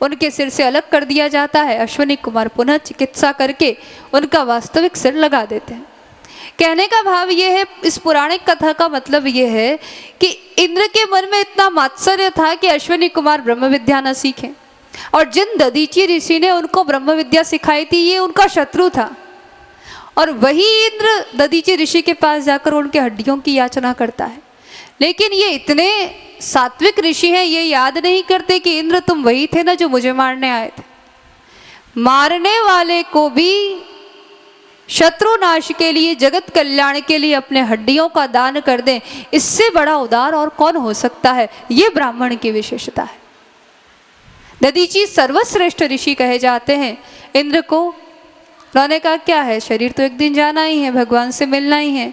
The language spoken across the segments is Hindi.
उनके सिर से अलग कर दिया जाता है। अश्विनी कुमार पुनः चिकित्सा करके उनका वास्तविक सिर लगा देते हैं। कहने का भाव ये है, इस पौराणिक कथा का मतलब ये है कि इंद्र के मन में इतना मात्सर्य था कि अश्विनी कुमार ब्रह्म विद्या न सीखें, और जिन दधीची ऋषि ने उनको ब्रह्म विद्या सिखाई थी ये उनका शत्रु था, और वही इंद्र दधीची ऋषि के पास जाकर उनके हड्डियों की याचना करता है। लेकिन ये इतने सात्विक ऋषि हैं, ये याद नहीं करते कि इंद्र तुम वही थे ना जो मुझे मारने आए थे। मारने वाले को भी शत्रु नाश के लिए, जगत कल्याण के लिए अपने हड्डियों का दान कर दें, इससे बड़ा उदार और कौन हो सकता है। ये ब्राह्मण की विशेषता है। दधीची सर्वश्रेष्ठ ऋषि कहे जाते हैं। इंद्र को उन्होंने कहा क्या है, शरीर तो एक दिन जाना ही है, भगवान से मिलना ही है।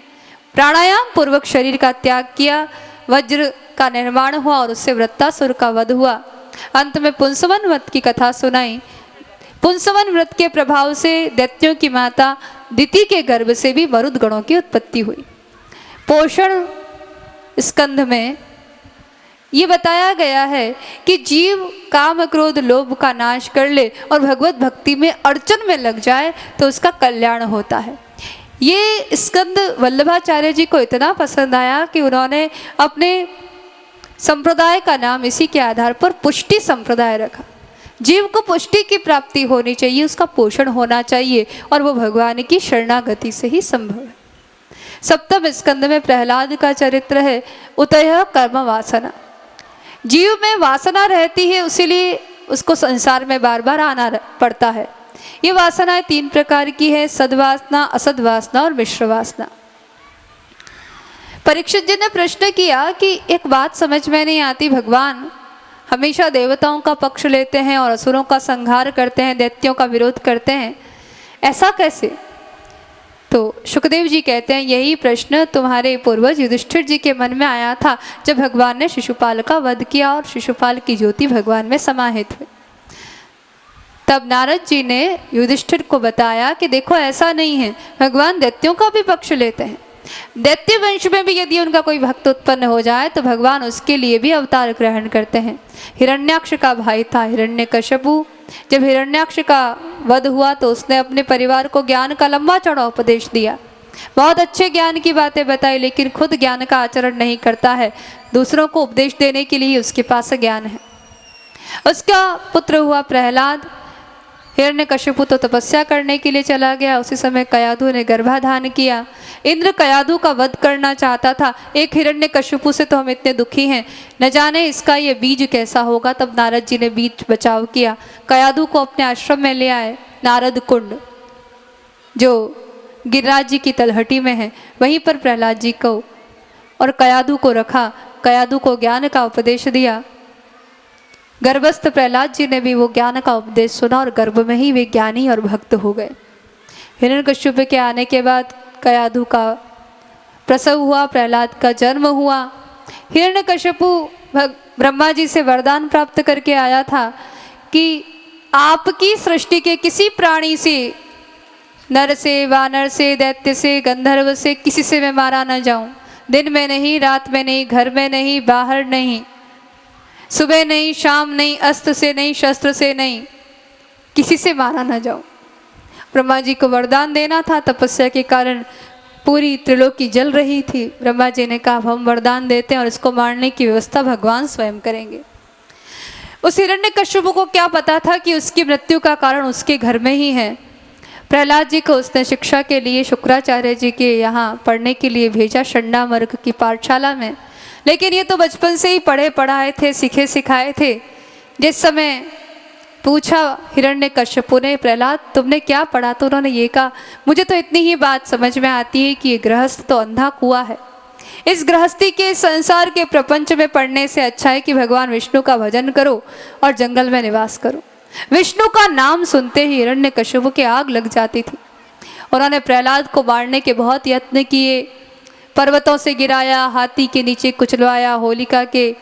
प्राणायाम पूर्वक शरीर का त्याग किया, वज्र का निर्माण हुआ और उससे वृत्तासुर का वध हुआ। अंत में पुंसवन व्रत की कथा सुनाई। पुंसवन व्रत के प्रभाव से दैत्यों की माता दिति के गर्भ से भी मरुद गणों की उत्पत्ति हुई। पोषण स्कंध में ये बताया गया है कि जीव काम क्रोध लोभ का नाश कर ले और भगवत भक्ति में अर्चन में लग जाए तो उसका कल्याण होता है। ये स्कंद वल्लभाचार्य जी को इतना पसंद आया कि उन्होंने अपने संप्रदाय का नाम इसी के आधार पर पुष्टि संप्रदाय रखा। जीव को पुष्टि की प्राप्ति होनी चाहिए, उसका पोषण होना चाहिए, और वो भगवान की शरणागति से ही संभव है। सप्तम स्कंद में प्रहलाद का चरित्र है। उतयः कर्म वासना, जीव में वासना रहती है, उसीलिए उसको संसार में बार बार आना पड़ता है। ये वासनाएं 3 प्रकार की है, सद्वासना, असद्वासना और मिश्र वासना। परीक्षित जी ने प्रश्न किया कि एक बात समझ में नहीं आती, भगवान हमेशा देवताओं का पक्ष लेते हैं और असुरों का संहार करते हैं, दैत्यों का विरोध करते हैं, ऐसा कैसे? तो सुखदेव जी कहते हैं यही प्रश्न तुम्हारे पूर्वज युधिष्ठिर जी के मन में आया था जब भगवान ने शिशुपाल का वध किया और शिशुपाल की ज्योति भगवान में समाहित हुई। तब नारद जी ने युधिष्ठिर को बताया कि देखो ऐसा नहीं है, भगवान दैत्यों का भी पक्ष लेते हैं। दैत्य वंश में भी यदि उनका कोई भक्त उत्पन्न हो जाए तो भगवान उसके लिए भी अवतार ग्रहण करते हैं। हिरण्याक्ष का भाई था हिरण्यकश्यपु, जब हिरण्याक्ष का वध हुआ तो उसने अपने परिवार को ज्ञान का लंबा चौड़ा उपदेश दिया, बहुत अच्छे ज्ञान की बातें बताई, लेकिन खुद ज्ञान का आचरण नहीं करता है। दूसरों को उपदेश देने के लिए उसके पास ज्ञान है। उसका पुत्र हुआ प्रहलाद। हिरण्यकश्यपु तो तपस्या करने के लिए चला गया, उसी समय कयाधु ने गर्भाधान किया। इंद्र कयाधु का वध करना चाहता था। एक हिरण्यकश्यपु से तो हम इतने दुखी हैं, न जाने इसका ये बीज कैसा होगा। तब नारद जी ने बीज बचाव किया, कयाधु को अपने आश्रम में ले आए। नारद कुंड जो गिरिराज जी की तलहटी में है, वहीं पर प्रहलाद जी को और कयाधु को रखा। कयाधु को ज्ञान का उपदेश दिया। गर्भस्थ प्रहलाद जी ने भी वो ज्ञान का उपदेश सुना और गर्भ में ही वे ज्ञानी और भक्त हो गए। हिरण्यकश्यप के आने के बाद कयाधु का प्रसव हुआ, प्रहलाद का जन्म हुआ। हिरण्यकश्यपु ब्रह्मा जी से वरदान प्राप्त करके आया था कि आपकी सृष्टि के किसी प्राणी से, नर से, वानर से, दैत्य से, गंधर्व से, किसी से मैं मारा न जाऊं। दिन में नहीं, रात में नहीं, घर में नहीं, बाहर नहीं, सुबह नहीं, शाम नहीं, अस्त्र से नहीं, शस्त्र से नहीं, किसी से मारा न जाऊं। ब्रह्मा जी को वरदान देना था, तपस्या के कारण पूरी त्रिलोकी जल रही थी। ब्रह्मा जी ने कहा हम वरदान देते हैं और इसको मारने की व्यवस्था भगवान स्वयं करेंगे। उस हिरण्यकश्यप को क्या पता था कि उसकी मृत्यु का कारण उसके घर में ही है। प्रहलाद जी को उसने शिक्षा के लिए शुक्राचार्य जी के यहाँ पढ़ने के लिए भेजा, षण्डामर्क की पाठशाला में। लेकिन ये तो बचपन से ही पढ़े पढ़ाए थे, सीखे सिखाए थे। जिस समय पूछा हिरण्यकश्यपु ने प्रहलाद तुमने क्या पढ़ा, तो उन्होंने ये कहा मुझे तो इतनी ही बात समझ में आती है कि ये गृहस्थ तो अंधा कुआं है। इस गृहस्थी के संसार के प्रपंच में पढ़ने से अच्छा है कि भगवान विष्णु का भजन करो और जंगल में निवास करो। विष्णु का नाम सुनते ही हिरण्यकश्यपु की आग लग जाती थी। उन्होंने प्रहलाद को मारने के बहुत यत्न किए, पर्वतों से गिराया, हाथी के नीचे कुचलवाया, होलिका के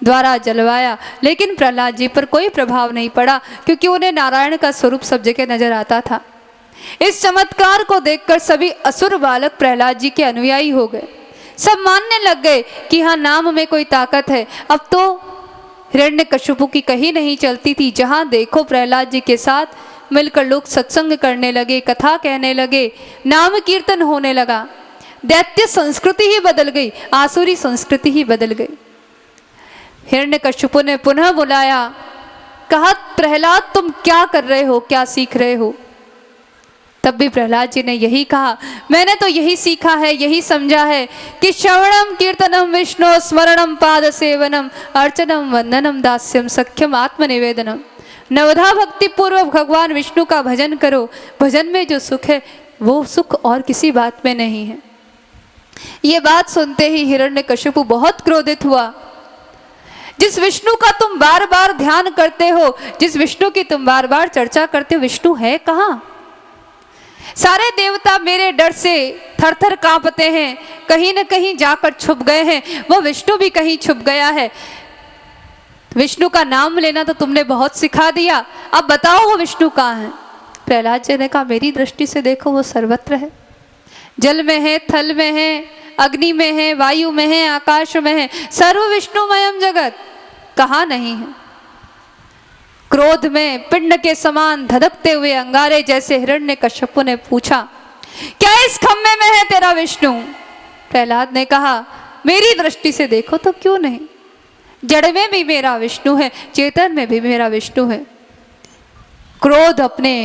द्वारा जलवाया, लेकिन प्रहलाद जी पर कोई प्रभाव नहीं पड़ा क्योंकि उन्हें नारायण का स्वरूप सब जगह नजर आता था। इस चमत्कार को देखकर सभी असुर बालक प्रहलाद जी के अनुयायी हो गए। सब मानने लग गए कि हाँ नाम में कोई ताकत है। अब तो हिरण्यकशिपु की कहीं नहीं चलती थी। जहां देखो प्रहलाद जी के साथ मिलकर लोग सत्संग करने लगे, कथा कहने लगे, नाम कीर्तन होने लगा। दैत्य संस्कृति ही बदल गई, आसुरी संस्कृति ही बदल गई। हिरण्यकशिपु ने पुनः बुलाया, कहा प्रहलाद तुम क्या कर रहे हो, क्या सीख रहे हो? तब भी प्रहलाद जी ने यही कहा, मैंने तो यही सीखा है, यही समझा है कि श्रवणम कीर्तनम विष्णु स्मरणम पाद सेवनम अर्चनम वंदनम दास्यम सख्यम आत्मनिवेदनम। नवधा भक्ति पूर्वक भगवान विष्णु का भजन करो। भजन में जो सुख है वो सुख और किसी बात में नहीं है। ये बात सुनते ही हिरण्यकशिपु बहुत क्रोधित हुआ। जिस विष्णु का तुम बार बार ध्यान करते हो, जिस विष्णु की तुम बार बार चर्चा करते हो, विष्णु है कहाँ? सारे देवता मेरे डर से थर थर कांपते हैं, कहीं न कहीं जाकर छुप गए हैं, वो विष्णु भी कहीं छुप गया है। विष्णु का नाम लेना तो तुमने बहुत सिखा दिया, अब बताओ वो विष्णु कहाँ है? प्रहलाद जी ने कहा, मेरी दृष्टि से देखो वो सर्वत्र है, जल में है, थल में है, अग्नि में है, वायु में है, आकाश में है, सर्व विष्णुमयम जगत कहाँ नहीं है? क्रोध में पिंड के समान धधकते हुए अंगारे जैसे हिरण्यकशिपु ने पूछा, क्या इस खम्भे में है तेरा विष्णु? प्रहलाद ने कहा, मेरी दृष्टि से देखो तो क्यों नहीं, जड़ में भी मेरा विष्णु है, चेतन में भी मेरा विष्णु है। क्रोध अपने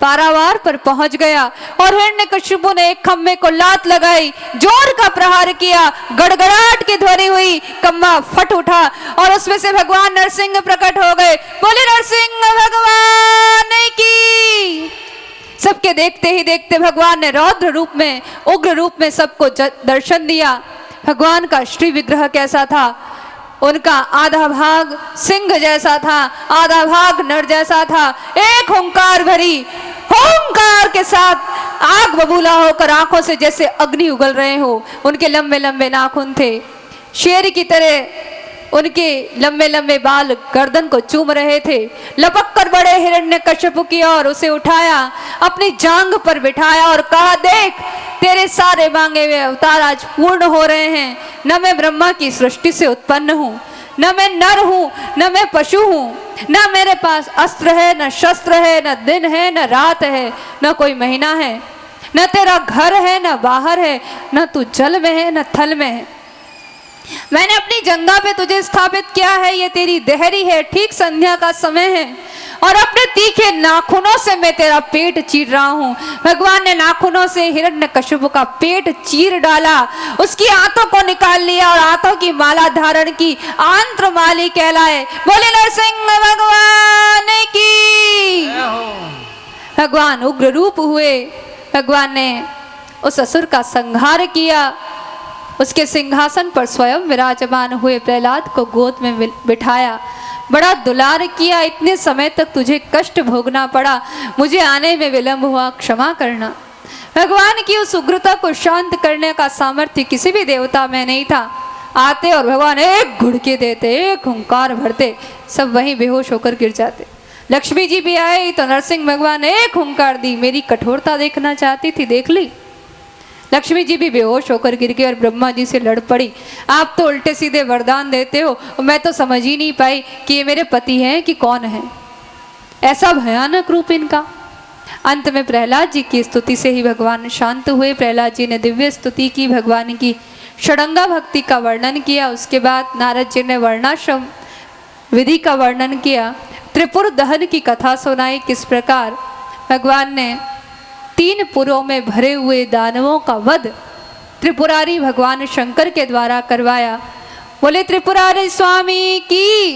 पारावार पर पहुंच गया और हिरण्यकशिपु ने एक खम्भे को लात लगाई, जोर का प्रहार किया, गड़गड़ाहट की ध्वनि हुई, खम्भा फट उठा और उसमें से भगवान नरसिंह प्रकट हो गए। बोले नरसिंह भगवान की। सबके देखते ही देखते भगवान ने रौद्र रूप में, उग्र रूप में सबको दर्शन दिया। भगवान का श्री विग्रह कैसा था? उनका आधा भाग सिंह जैसा था, आधा भाग नर जैसा था। एक हुंकार भरी, हुंकार के साथ आग बबूला होकर आंखों से जैसे अग्नि उगल रहे हो। उनके लंबे लंबे नाखून थे, शेर की तरह उनके लंबे लंबे बाल गर्दन को चूम रहे थे। लपक कर बड़े हिरण्यकशिपु की ओर उसे उठाया, अपनी जांघ पर बिठाया और कहा, देख तेरे सारे मांगे हुए अवतार आज पूर्ण हो रहे हैं। न मैं ब्रह्मा की सृष्टि से उत्पन्न हूँ, न मैं नर हूँ, न मैं पशु हूँ, न मेरे पास अस्त्र है, न शस्त्र है, न दिन है, न रात है, न कोई महीना है, न तेरा घर है, न बाहर है, न तू जल में है, न थल में है। मैंने अपनी जंगा पे तुझे स्थापित किया है। ये तेरी देहरी है, ठीक संध्या का समय है और अपने तीखे नाखूनों से मैं तेरा पेट चीर रहा हूँ। भगवान ने नाखूनों से हिरण्यकशिपु का पेट चीर डाला, उसकी आंतों को निकाल लिया और आंतों की माला धारण की, आंत्रमाली कहलाए। बोले नरसिंह भगवान की। भगवान उग्र रूप हुए। भगवान ने उस असुर का संहार किया, उसके सिंहासन पर स्वयं विराजमान हुए, प्रहलाद को गोद में बिठाया, बड़ा दुलार किया। इतने समय तक तुझे कष्ट भोगना पड़ा, मुझे आने में विलंब हुआ, क्षमा करना। भगवान की उस उग्रता को शांत करने का सामर्थ्य किसी भी देवता में नहीं था। आते और भगवान एक घुड़की देते, एक हुंकार भरते, सब वहीं बेहोश होकर गिर जाते। लक्ष्मी जी भी आए तो नरसिंह भगवान ने एक हुंकार दी, मेरी कठोरता देखना चाहती थी, देख ली। लक्ष्मी जी भी बेहोश होकर गिर गई और ब्रह्मा जी से लड़ पड़ी। आप तो उल्टे सीधे वरदान देते हो, मैं तो समझ ही नहीं पाई कि ये मेरे पति हैं कि कौन है। ऐसा भयानक रूप इनका। अंत में प्रहलाद जी की स्तुति से ही भगवान शांत हुए। प्रहलाद जी ने दिव्य स्तुति की, भगवान की षडंगा भक्ति का वर्णन किया। उसके बाद नारद जी ने वर्णाश्रम विधि का वर्णन किया, त्रिपुर दहन की कथा सुनाई, किस प्रकार भगवान ने 3 पुरों में भरे हुए दानवों का वध त्रिपुरारी भगवान शंकर के द्वारा करवाया। बोले त्रिपुरारी स्वामी की।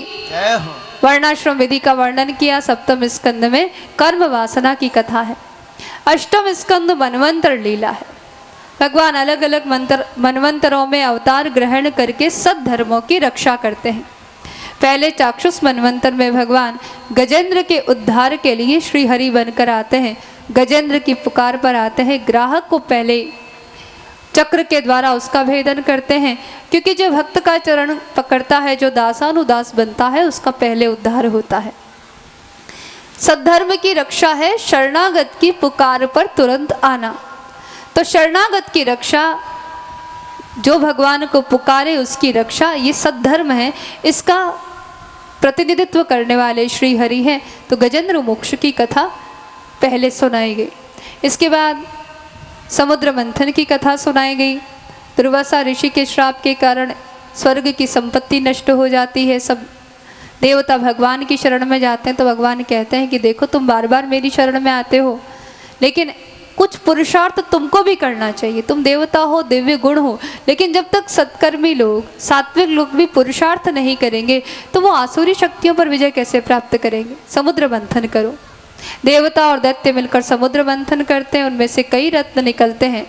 वर्णाश्रम विधि का वर्णन किया। सप्तम स्कंद में कर्म वासना की कथा है। अष्टम स्कंद मनवंतर लीला है। भगवान अलग अलग मनवंतरों में अवतार ग्रहण करके सद्धर्मों की रक्षा करते हैं। पहले चाक्षुष मनवंतर में भगवान गजेंद्र के उद्धार के लिए श्री हरि बनकर आते हैं। गजेंद्र की पुकार पर आते हैं, ग्राहक को पहले चक्र के द्वारा उसका भेदन करते हैं, क्योंकि जो भक्त का चरण पकड़ता है, जो दासानुदास बनता है, उसका पहले उद्धार होता है। सद्धर्म की रक्षा है शरणागत की पुकार पर तुरंत आना। तो शरणागत की रक्षा, जो भगवान को पुकारे उसकी रक्षा, ये सद्धर्म है। इसका प्रतिनिधित्व करने वाले श्री हरि हैं, तो गजेंद्र मोक्ष की कथा पहले सुनाई गई। इसके बाद समुद्र मंथन की कथा सुनाई गई। दुर्वासा ऋषि के श्राप के कारण स्वर्ग की संपत्ति नष्ट हो जाती है। सब देवता भगवान की शरण में जाते हैं, तो भगवान कहते हैं कि देखो तुम बार बार मेरी शरण में आते हो, लेकिन कुछ पुरुषार्थ तुमको भी करना चाहिए। तुम देवता हो, दिव्य गुण हो, लेकिन जब तक सत्कर्मी लोग, सात्विक लोग भी पुरुषार्थ नहीं करेंगे तो वो आसुरी शक्तियों पर विजय कैसे प्राप्त करेंगे। समुद्र मंथन करो। देवता और दैत्य मिलकर समुद्र मंथन करते हैं, उनमें से कई रत्न निकलते हैं।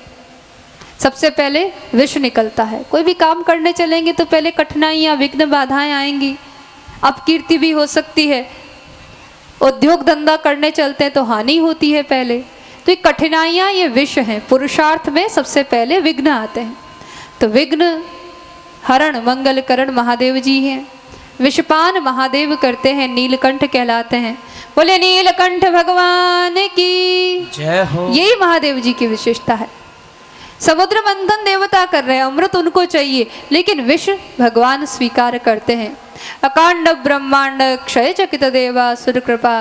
सबसे पहले विष निकलता है। कोई भी काम करने चलेंगे तो पहले कठिनाइयाँ, विघ्न, बाधाएं आएंगी, अपकीर्ति भी हो सकती है। उद्योग धंधा करने चलते हैं तो हानि होती है पहले। तो ये कठिनाइयाँ, ये विष हैं। पुरुषार्थ में सबसे पहले विघ्न आते हैं। तो विघ्न हरण मंगल करण महादेव जी हैं। विषपान महादेव करते हैं, नीलकंठ कहलाते हैं। बोले नीलकंठ भगवान की जय हो। यही महादेव जी की विशेषता है। समुद्र मंथन देवता कर रहे हैं, अमृत उनको चाहिए, लेकिन विष भगवान स्वीकार करते हैं। अकांड ब्रह्मांड क्षय चकित देवा सुर कृपा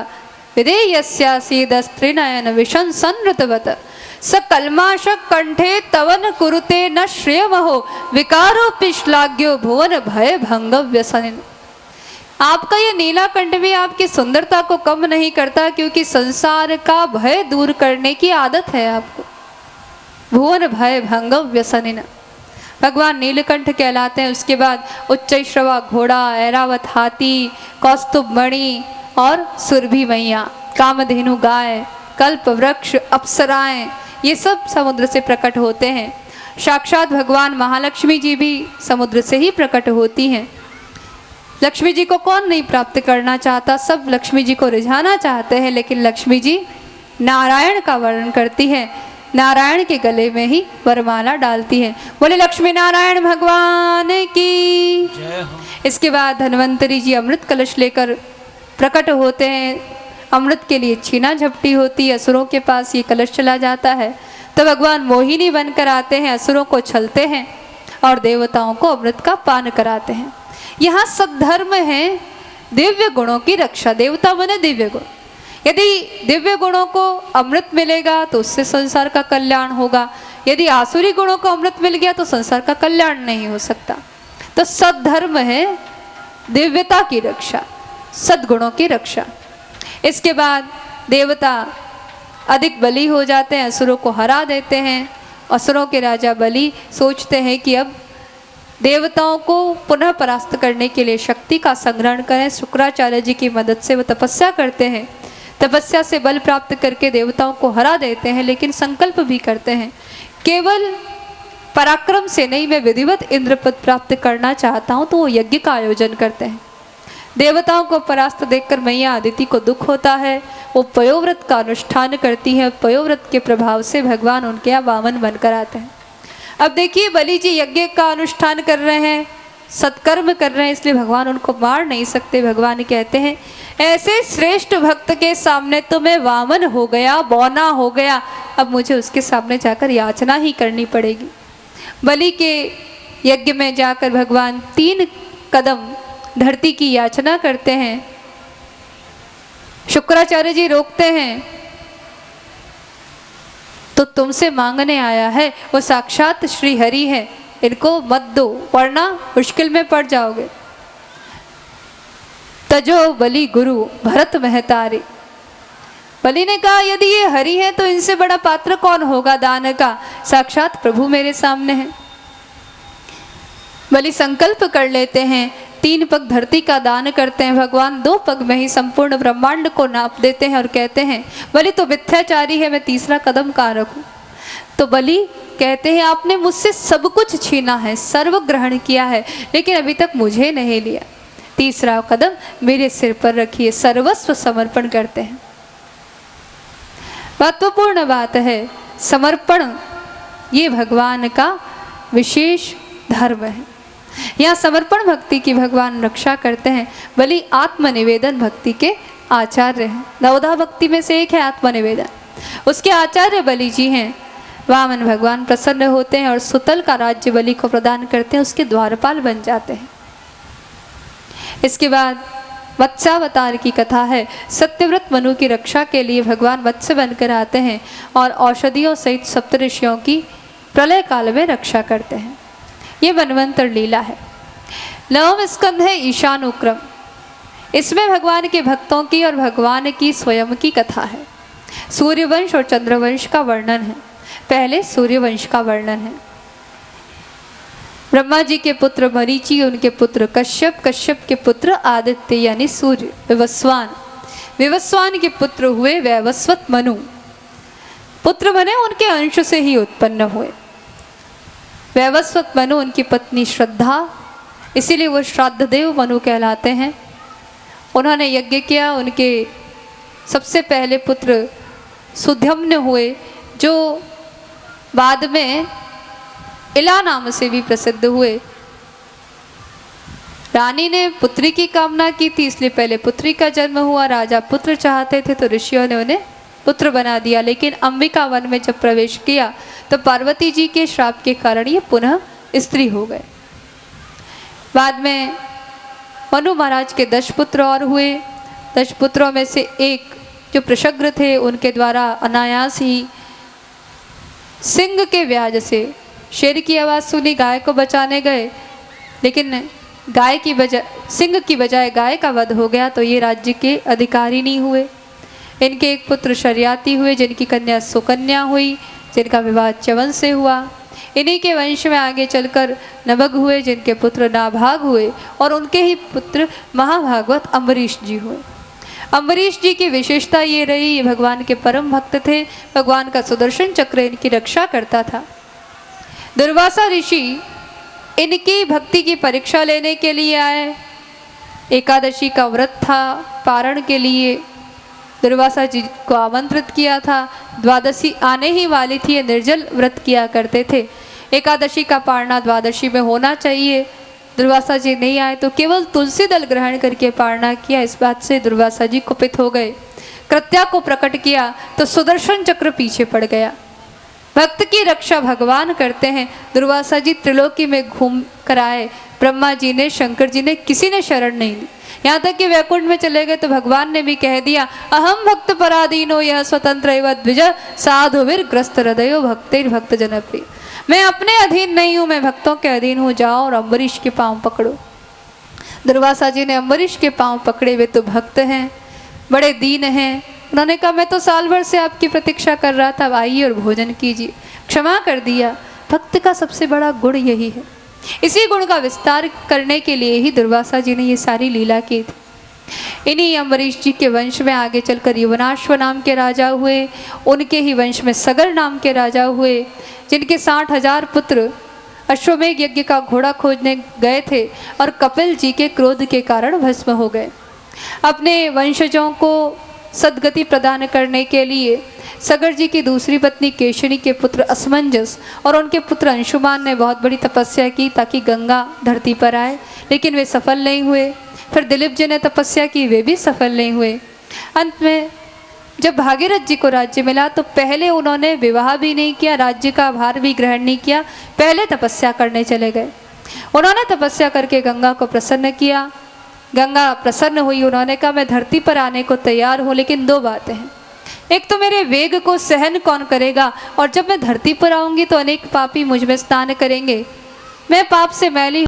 विधेयस्यासीदस्त्रिनयन विशन संरतवत स कल्माशक कंठे तवन कुरुते न श्रेयमहो विकारो पिश्लाग्यो भुवन भय भंग व्यसन। आपका ये नीलाकंठ भी आपकी सुंदरता को कम नहीं करता, क्योंकि संसार का भय दूर करने की आदत है आपको। भुवन भय भंग व्यसनिन भगवान नीलकंठ कहलाते हैं। उसके बाद उच्चैश्रवा घोड़ा, ऐरावत हाथी, कौस्तुभ मणि और सुरभि मैया, कामधेनु गाय, कल्प वृक्ष, अप्सराएं, ये सब समुद्र से प्रकट होते हैं। साक्षात भगवान महालक्ष्मी जी भी समुद्र से ही प्रकट होती हैं। लक्ष्मी जी को कौन नहीं प्राप्त करना चाहता, सब लक्ष्मी जी को रिझाना चाहते हैं, लेकिन लक्ष्मी जी नारायण का वर्णन करती है, नारायण के गले में ही वरमाला डालती है। बोले लक्ष्मी नारायण भगवान की जय हो। इसके बाद धन्वंतरी जी अमृत कलश लेकर प्रकट होते हैं। अमृत के लिए छीना झपटी होती है, असुरों के पास ये कलश चला जाता है, तो भगवान मोहिनी बनकर आते हैं, असुरों को छलते हैं और देवताओं को अमृत का पान कराते हैं। यहाँ सद्धर्म है दिव्य गुणों की रक्षा। देवता बने दिव्य गुण। यदि दिव्य गुणों को अमृत मिलेगा तो उससे संसार का कल्याण होगा। यदि आसुरी गुणों को अमृत मिल गया तो संसार का कल्याण नहीं हो सकता। तो सद्धर्म है दिव्यता की रक्षा, सद्गुणों की रक्षा। इसके बाद देवता अधिक बली हो जाते हैं, असुरों को हरा देते हैं। असुरों के राजा बलि सोचते हैं कि अब देवताओं को पुनः परास्त करने के लिए शक्ति का संग्रहण करें। शुक्राचार्य जी की मदद से वो तपस्या करते हैं। तपस्या से बल प्राप्त करके देवताओं को हरा देते हैं, लेकिन संकल्प भी करते हैं केवल पराक्रम से नहीं, मैं विधिवत इंद्रपद प्राप्त करना चाहता हूँ। तो वो यज्ञ का आयोजन करते हैं। देवताओं को परास्त देखकर मैया अदिति को दुख होता है। वो पयोव्रत का अनुष्ठान करती है। पयोव्रत के प्रभाव से भगवान उनके यहाँ वामन बनकर आते हैं। अब देखिए बलि जी यज्ञ का अनुष्ठान कर रहे हैं, सत्कर्म कर रहे हैं, इसलिए भगवान उनको मार नहीं सकते। भगवान कहते हैं ऐसे श्रेष्ठ भक्त के सामने तो मैं वामन हो गया, बौना हो गया, अब मुझे उसके सामने जाकर याचना ही करनी पड़ेगी। बलि के यज्ञ में जाकर भगवान 3 कदम धरती की याचना करते हैं। शुक्राचार्य जी रोकते हैं, तो तुमसे मांगने आया है वो साक्षात श्री हरि है, इनको मत दो वरना मुश्किल में पड़ जाओगे। तजो बलि गुरु भरत महतारी। बलि ने कहा यदि ये हरि है तो इनसे बड़ा पात्र कौन होगा दान का, साक्षात प्रभु मेरे सामने है। बलि संकल्प कर लेते हैं, 3 पग धरती का दान करते हैं। भगवान 2 पग में ही संपूर्ण ब्रह्मांड को नाप देते हैं और कहते हैं बलि तो मिथ्याचारी है, मैं 3रा कदम कहाँ रखूं। तो बलि कहते हैं आपने मुझसे सब कुछ छीना है, सर्व ग्रहण किया है, लेकिन अभी तक मुझे नहीं लिया। 3रा कदम मेरे सिर पर रखिए। सर्वस्व समर्पण करते हैं। महत्वपूर्ण बात है समर्पण, ये भगवान का विशेष धर्म है। यहाँ समर्पण भक्ति की भगवान रक्षा करते हैं। बलि आत्मनिवेदन भक्ति के आचार्य हैं। 9 भक्ति में से एक है आत्मनिवेदन, उसके आचार्य बलि जी हैं। वामन भगवान प्रसन्न होते हैं और सुतल का राज्य बलि को प्रदान करते हैं, उसके द्वारपाल बन जाते हैं। इसके बाद मत्स्यावतार की कथा है। सत्यव्रत मनु की रक्षा के लिए भगवान मत्स्य बनकर आते हैं और औषधियों सहित सप्तऋषियों की प्रलय काल में रक्षा करते हैं। ये मनवंतर लीला है। 9वां स्कंध है ईशानुक्रम। इसमें भगवान के भक्तों की और भगवान की स्वयं की कथा है। सूर्यवंश और चंद्रवंश का वर्णन है। पहले सूर्यवंश का वर्णन है। ब्रह्मा जी के पुत्र मरीचि, उनके पुत्र कश्यप, कश्यप के पुत्र आदित्य यानी सूर्य, विवस्वान, विवस्वान के पुत्र हुए वैवस्वत मनु। पुत्र बने उनके अंश से ही उत्पन्न हुए। वैवस्वत मनु, उनकी पत्नी श्रद्धा, इसीलिए वो श्राद्ध देव मनु कहलाते हैं। उन्होंने यज्ञ किया। उनके सबसे पहले पुत्र सुधम्न हुए, जो बाद में इला नाम से भी प्रसिद्ध हुए। रानी ने पुत्री की कामना की थी, इसलिए पहले पुत्री का जन्म हुआ। राजा पुत्र चाहते थे तो ऋषियों ने उन्हें पुत्र बना दिया, लेकिन अंबिका वन में जब प्रवेश किया तो पार्वती जी के श्राप के कारण ये पुनः स्त्री हो गए। बाद में मनु महाराज के 10 पुत्र और हुए। 10 पुत्रों में से एक जो प्रशग्र थे, उनके द्वारा अनायास ही सिंह के व्याज से शेर की आवाज़ सुनी, गाय को बचाने गए, लेकिन गाय की बजाय सिंह की बजाय गाय का वध हो गया, तो ये राज्य के अधिकारी नहीं हुए। इनके एक पुत्र शर्याती हुए, जिनकी कन्या सुकन्या हुई, जिनका विवाह च्यवन से हुआ। इन्हीं के वंश में आगे चलकर नभग हुए, जिनके पुत्र नाभाग हुए, और उनके ही पुत्र महाभागवत अम्बरीश जी हुए। अम्बरीश जी की विशेषता ये रही, ये भगवान के परम भक्त थे। भगवान का सुदर्शन चक्र इनकी रक्षा करता था। दुर्वासा ऋषि इनकी भक्ति की परीक्षा लेने के लिए आए। एकादशी का व्रत था, पारण के लिए दुर्वासा जी को आमंत्रित किया था। द्वादशी आने ही वाली थी, ये निर्जल व्रत किया करते थे। एकादशी का पारना द्वादशी में होना चाहिए। दुर्वासा जी नहीं आए तो केवल तुलसी दल ग्रहण करके पारना किया। इस बात से दुर्वासा जी कुपित हो गए। कृत्या को प्रकट किया तो सुदर्शन चक्र पीछे पड़ गया। भक्त की रक्षा भगवान करते हैं। दुर्वासा जी त्रिलोकी में घूम कर आए। ब्रह्मा जी ने, शंकर जी ने, किसी ने शरण नहीं ली। यहाँ तक कि वैकुंठ में चले गए तो भगवान ने भी कह दिया, अहम भक्त पराधीनो यह स्वतंत्र एवं द्विज साधुवीर ग्रस्त हृदयो भक्तिर भक्त जनप्रिय। मैं अपने अधीन नहीं हूँ, मैं भक्तों के अधीन हूँ। जाओ और अम्बरीश के पाँव पकड़ो। दुर्वासा जी ने अम्बरीश के पाँव पकड़े। वे तो भक्त हैं, बड़े दीन हैं। उन्होंने कहा, मैं तो साल भर से आपकी प्रतीक्षा कर रहा था, आइए और भोजन कीजिए। क्षमा कर दिया। भक्त का सबसे बड़ा गुण यही है। इसी गुण का विस्तार करने के लिए ही दुर्वासा जी ने ये सारी लीला की थी। इन्हीं अम्बरीश जी के वंश में आगे चलकर युवनाश्व नाम के राजा हुए। उनके ही वंश में सगर नाम के राजा हुए, जिनके 60,000 पुत्र अश्वमेघ यज्ञ का घोड़ा खोजने गए थे और कपिल जी के क्रोध के कारण भस्म हो गए। अपने वंशजों को सद्गति प्रदान करने के लिए सगर जी की दूसरी पत्नी केशनी के पुत्र असमंजस और उनके पुत्र अंशुमान ने बहुत बड़ी तपस्या की ताकि गंगा धरती पर आए, लेकिन वे सफल नहीं हुए। फिर दिलीप जी ने तपस्या की, वे भी सफल नहीं हुए। अंत में जब भागीरथ जी को राज्य मिला तो पहले उन्होंने विवाह भी नहीं किया, राज्य का भार भी ग्रहण नहीं किया, पहले तपस्या करने चले गए। उन्होंने तपस्या करके गंगा को प्रसन्न किया। गंगा प्रसन्न हुई। उन्होंने कहा, मैं धरती पर आने को तैयार हूँ, लेकिन 2 बातें हैं। एक तो मेरे वेग को सहन कौन करेगा, और जब मैं धरती पर आऊँगी तो अनेक पापी मुझ में स्नान करेंगे। मैं पाप से मैली